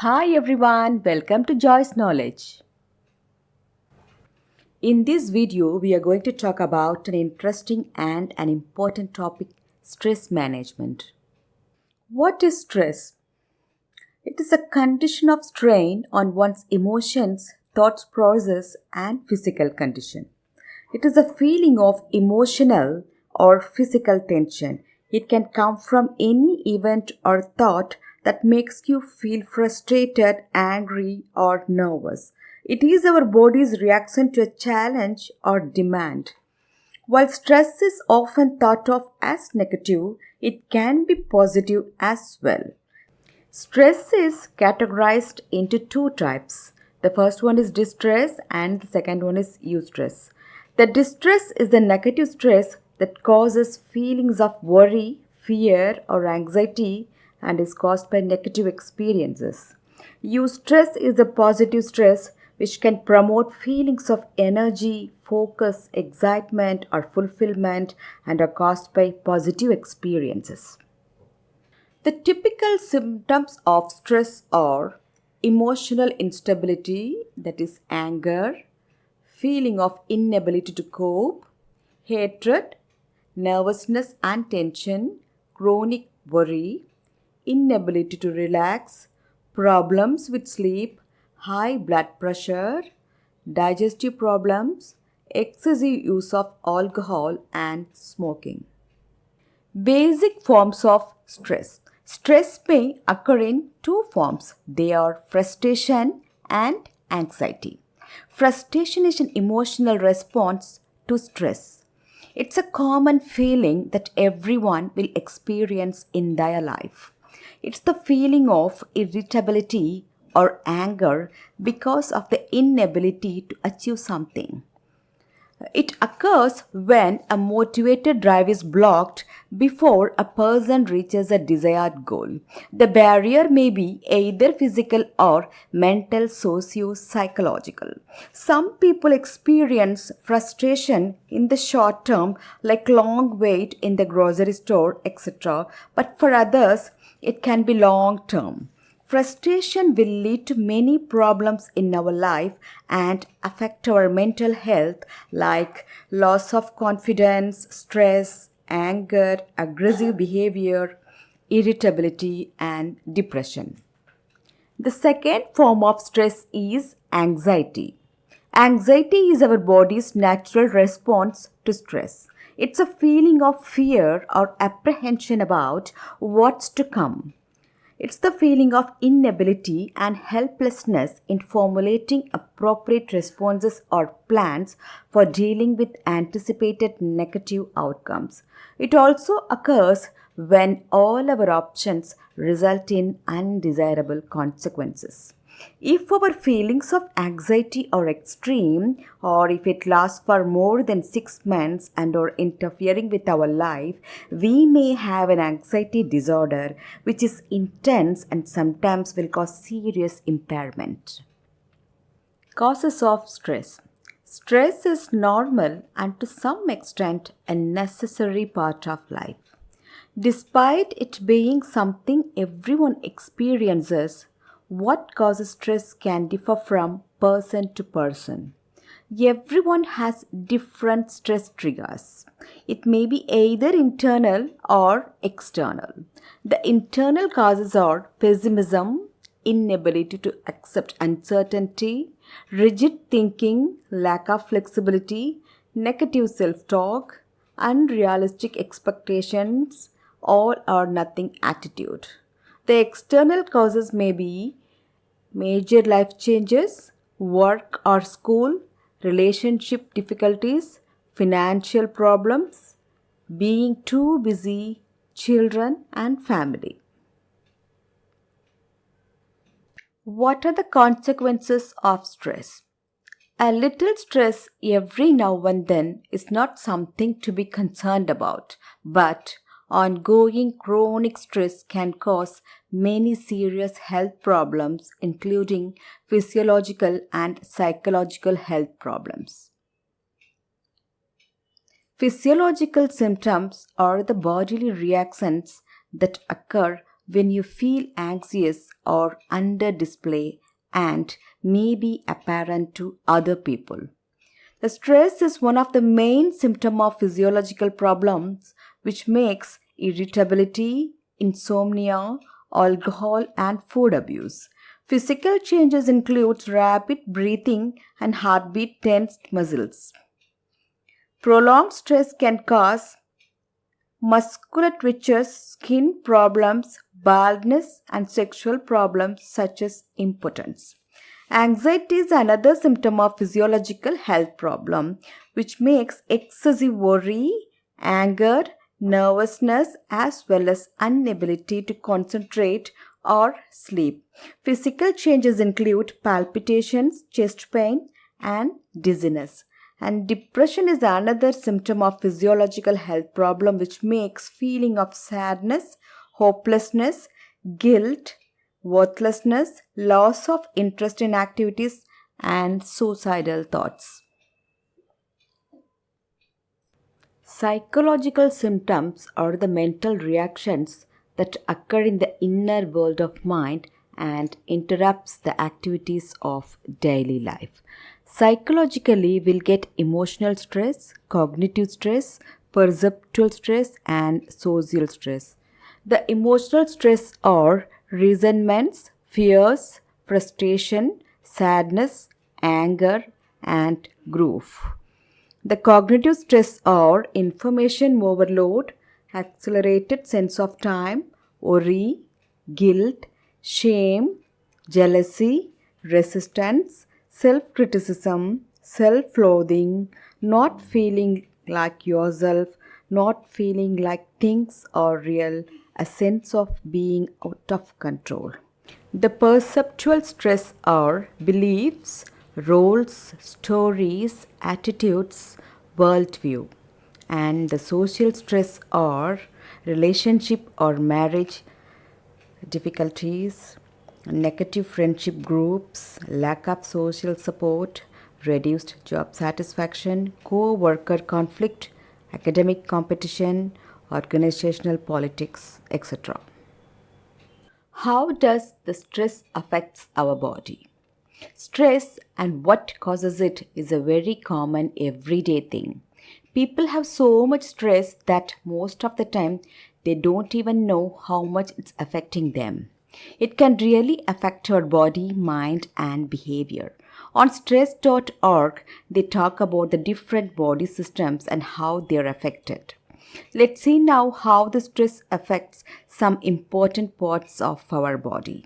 Hi everyone, welcome to Joy's Knowledge. In this video, we are going to talk about an interesting and an important topic, stress management. What is stress? It is a condition of strain on one's emotions, thoughts process and physical condition. It is a feeling of emotional or physical tension. It can come from any event or thought that makes you feel frustrated, angry, or nervous. It is our body's reaction to a challenge or demand. While stress is often thought of as negative, it can be positive as well. Stress is categorized into two types. The first one is distress and the second one is eustress. The distress is the negative stress that causes feelings of worry, fear, or anxiety and is caused by negative experiences. Eustress is the positive stress which can promote feelings of energy, focus, excitement, or fulfillment and are caused by positive experiences. The typical symptoms of stress are emotional instability, that is, anger, feeling of inability to cope, hatred, nervousness and tension, chronic worry, inability to relax, problems with sleep, high blood pressure, digestive problems, excessive use of alcohol, and smoking. Basic forms of stress. Stress may occur in two forms. They are frustration and anxiety. Frustration is an emotional response to stress. It's a common feeling that everyone will experience in their life. It's the feeling of irritability or anger because of the inability to achieve something. It occurs when a motivated drive is blocked before a person reaches a desired goal. The barrier may be either physical or mental, socio-psychological. Some people experience frustration in the short term, like long wait in the grocery store, etc., but for others, it can be long term. Frustration will lead to many problems in our life and affect our mental health like loss of confidence, stress, anger, aggressive behavior, irritability, and depression. The second form of stress is anxiety. Anxiety is our body's natural response to stress. It's a feeling of fear or apprehension about what's to come. It's the feeling of inability and helplessness in formulating appropriate responses or plans for dealing with anticipated negative outcomes. It also occurs when all our options result in undesirable consequences. If our feelings of anxiety are extreme, or if it lasts for more than 6 months and are interfering with our life, we may have an anxiety disorder which is intense and sometimes will cause serious impairment. Causes of stress. Stress is normal and to some extent a necessary part of life. Despite it being something everyone experiences, what causes stress can differ from person to person. Everyone has different stress triggers. It may be either internal or external. The internal causes are pessimism, inability to accept uncertainty, rigid thinking, lack of flexibility, negative self talk, unrealistic expectations, all or nothing attitude. The external causes may be major life changes, work or school, relationship difficulties, financial problems, being too busy, children, and family. What are the consequences of stress? A little stress every now and then is not something to be concerned about, but ongoing chronic stress can cause many serious health problems, including physiological and psychological health problems. Physiological symptoms are the bodily reactions that occur when you feel anxious or under display and may be apparent to other people. The stress is one of the main symptoms of physiological problems which makes irritability, insomnia, alcohol and food abuse. Physical changes include rapid breathing and heartbeat tensed muscles. Prolonged stress can cause muscular twitches, skin problems, baldness, and sexual problems such as impotence. Anxiety is another symptom of physiological health problem which makes excessive worry, anger, nervousness as well as inability to concentrate or sleep. Physical changes include palpitations, chest pain, and dizziness. And depression is another symptom of physiological health problem which makes feeling of sadness, hopelessness, guilt, worthlessness, loss of interest in activities and suicidal thoughts. Psychological symptoms are the mental reactions that occur in the inner world of mind and interrupts the activities of daily life. Psychologically, we'll get emotional stress, cognitive stress, perceptual stress, and social stress. The emotional stress are resentments, fears, frustration, sadness, anger, and grief. The cognitive stress are information overload, accelerated sense of time, worry, guilt, shame, jealousy, resistance, self criticism, self loathing, not feeling like yourself, not feeling like things are real, a sense of being out of control. The perceptual stress are beliefs, roles, stories, attitudes, worldview. And the social stress are relationship or marriage difficulties, negative friendship groups, lack of social support, reduced job satisfaction, co worker conflict, academic competition, organizational politics, etc. How does the stress affects our body? Stress and what causes it is a very common everyday thing. People have so much stress that most of the time they don't even know how much it's affecting them. It can really affect your body, mind, and behavior. On stress.org, they talk about the different body systems and how they're affected. Let's see now how the stress affects some important parts of our body.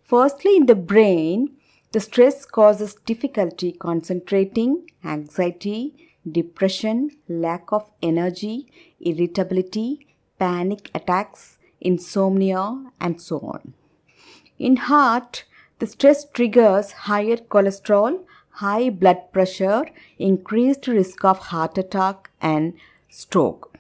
Firstly, in the brain, the stress causes difficulty concentrating, anxiety, depression, lack of energy, irritability, panic attacks, insomnia, and so on. In heart, the stress triggers higher cholesterol, high blood pressure, increased risk of heart attack and stroke.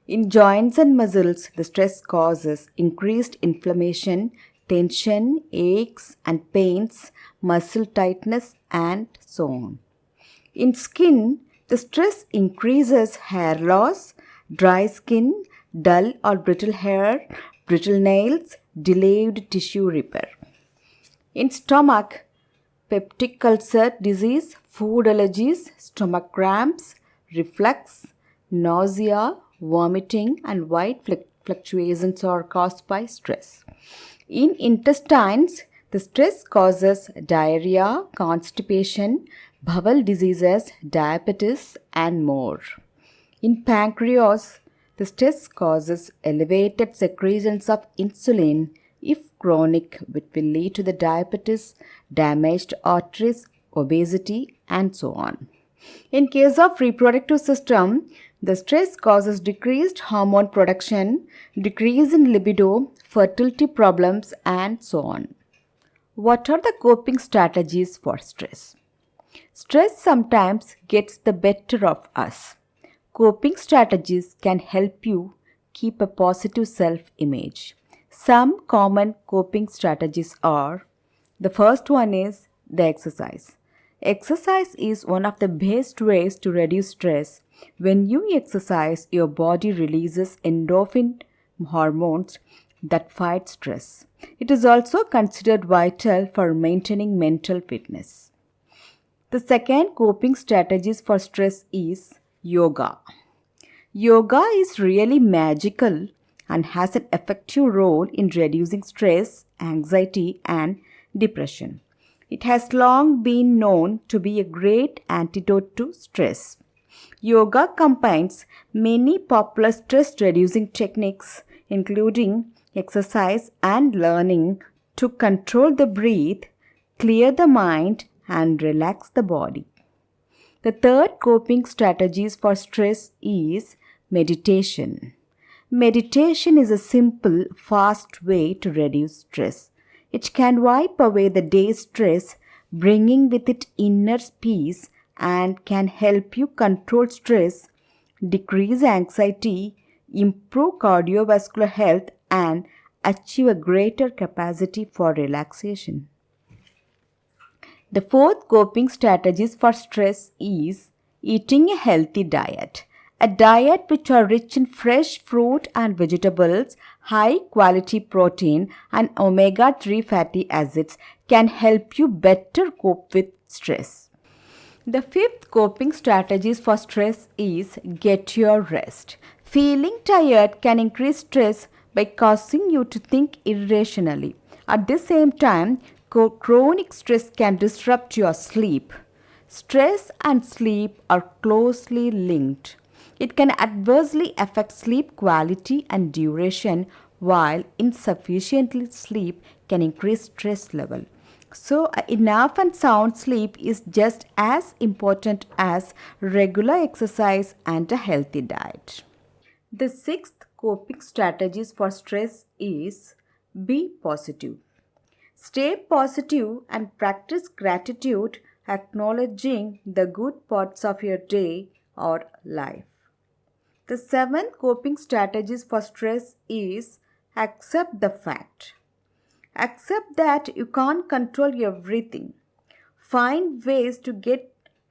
In joints and muscles, the stress causes increased inflammation, tension, aches and pains, muscle tightness, and so on. In skin, the stress increases hair loss, dry skin, dull or brittle hair, brittle nails, delayed tissue repair. In stomach, peptic ulcer disease, food allergies, stomach cramps, reflux, nausea, vomiting, and weight fluctuations are caused by stress. In intestines, the stress causes diarrhea, constipation, bowel diseases, diabetes, and more. In pancreas, the stress causes elevated secretions of insulin. If chronic, it will lead to the diabetes, damaged arteries, obesity, and so on. In case of reproductive system, the stress causes decreased hormone production, decrease in libido, fertility problems, and so on. What are the coping strategies for stress? Stress sometimes gets the better of us. Coping strategies can help you keep a positive self-image. Some common coping strategies are: the first one is the exercise. Exercise is one of the best ways to reduce stress. When you exercise, your body releases endorphin hormones, that fight stress. It is also considered vital for maintaining mental fitness. The second coping strategies for stress is yoga. Yoga is really magical and has an effective role in reducing stress, anxiety, and depression. It has long been known to be a great antidote to stress. Yoga combines many popular stress reducing techniques, including exercise and learning to control the breath, clear the mind, and relax the body. The third coping strategies for stress is meditation. Meditation is a simple, fast way to reduce stress. It can wipe away the day's stress, bringing with it inner peace, and can help you control stress, decrease anxiety, improve cardiovascular health, and achieve a greater capacity for relaxation. The fourth coping strategies for stress is eating a healthy diet. A diet which are rich in fresh fruit and vegetables, high quality protein and omega-3 fatty acids can help you better cope with stress. The fifth coping strategies for stress is get your rest. Feeling tired can increase stress by causing you to think irrationally. At the same time, chronic stress can disrupt your sleep. Stress and sleep are closely linked. It can adversely affect sleep quality and duration, while insufficient sleep can increase stress level. So, enough and sound sleep is just as important as regular exercise and a healthy diet. The sixth coping strategies for stress is be positive. Stay positive and practice gratitude, acknowledging the good parts of your day or life. The seventh coping strategies for stress is accept the fact. Accept that you can't control everything. Find ways to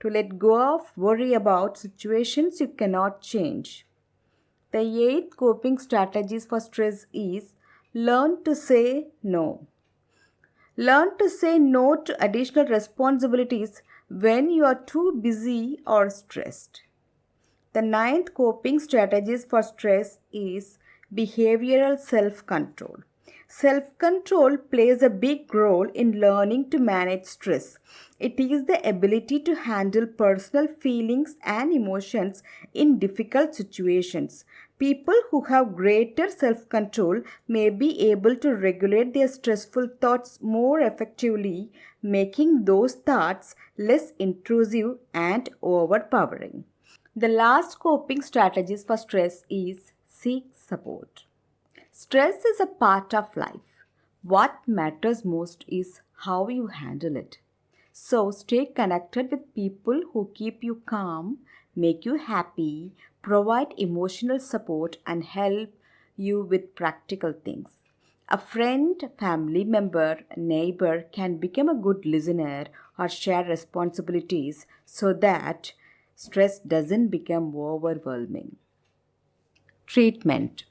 let go of worry about situations you cannot change. The eighth coping strategies for stress is learn to say no. Learn to say no to additional responsibilities when you are too busy or stressed. The ninth coping strategies for stress is behavioral self-control. Self-control plays a big role in learning to manage stress. It is the ability to handle personal feelings and emotions in difficult situations. People who have greater self-control may be able to regulate their stressful thoughts more effectively, making those thoughts less intrusive and overpowering. The last coping strategies for stress is seek support. Stress is a part of life. What matters most is how you handle it. So stay connected with people who keep you calm, make you happy, provide emotional support, and help you with practical things. A friend, family member, neighbor can become a good listener or share responsibilities so that stress doesn't become overwhelming. Treatment.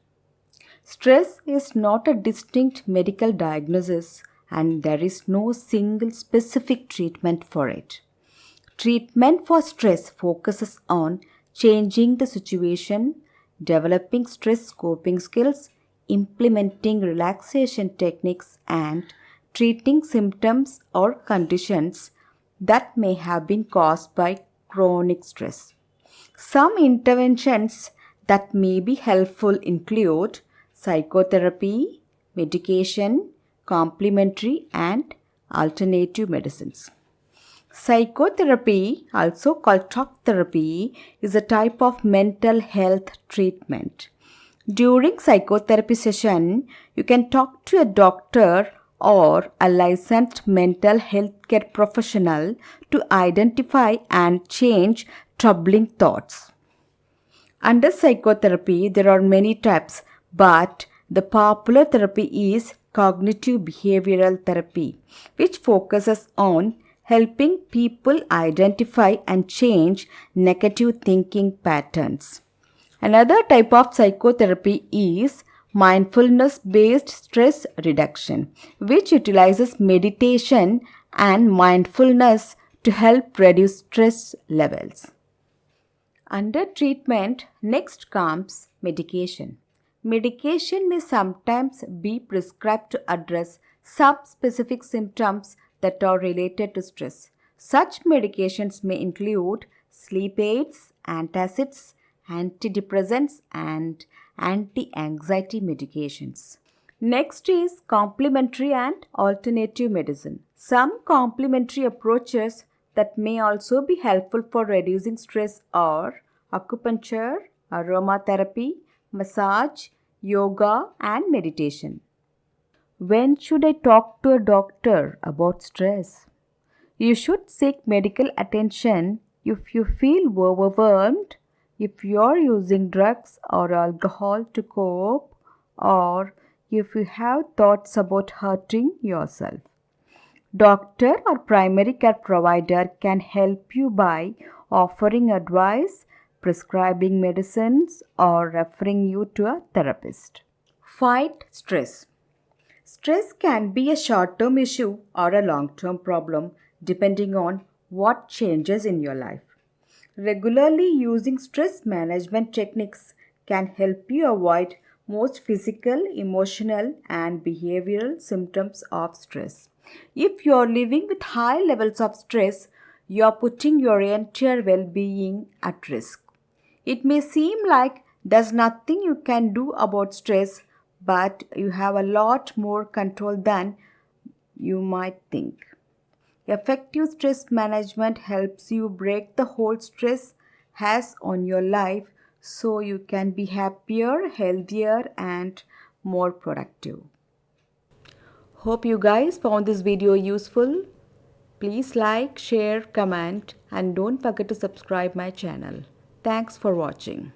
Stress is not a distinct medical diagnosis and there is no single specific treatment for it. Treatment for stress focuses on changing the situation, developing stress coping skills, implementing relaxation techniques, and treating symptoms or conditions that may have been caused by chronic stress. Some interventions that may be helpful include psychotherapy, medication, complementary, and alternative medicines. Psychotherapy, also called talk therapy, is a type of mental health treatment. During psychotherapy session, you can talk to a doctor or a licensed mental health care professional to identify and change troubling thoughts. Under psychotherapy, there are many types, but the popular therapy is cognitive behavioral therapy, which focuses on helping people identify and change negative thinking patterns. Another type of psychotherapy is mindfulness based stress reduction, which utilizes meditation and mindfulness to help reduce stress levels. Under treatment, next comes medication. Medication may sometimes be prescribed to address some specific symptoms that are related to stress. Such medications may include sleep aids, antacids, antidepressants, and anti anxiety medications. Next is complementary and alternative medicine. Some complementary approaches that may also be helpful for reducing stress are acupuncture, aromatherapy, massage, yoga, and meditation. When should I talk to a doctor about stress? You should seek medical attention if you feel overwhelmed, if you're using drugs or alcohol to cope, or if you have thoughts about hurting yourself. Doctor or primary care provider can help you by offering advice, prescribing medicines, or referring you to a therapist. Fight stress. Stress can be a short term issue or a long term problem depending on what changes in your life. Regularly using stress management techniques can help you avoid most physical, emotional, and behavioral symptoms of stress. If you are living with high levels of stress, you are putting your entire well being at risk. It may seem like there's nothing you can do about stress, but you have a lot more control than you might think. Effective stress management helps you break the hold stress has on your life so you can be happier, healthier, and more productive. Hope you guys found this video useful. Please like, share, comment, and don't forget to subscribe my channel. Thanks for watching.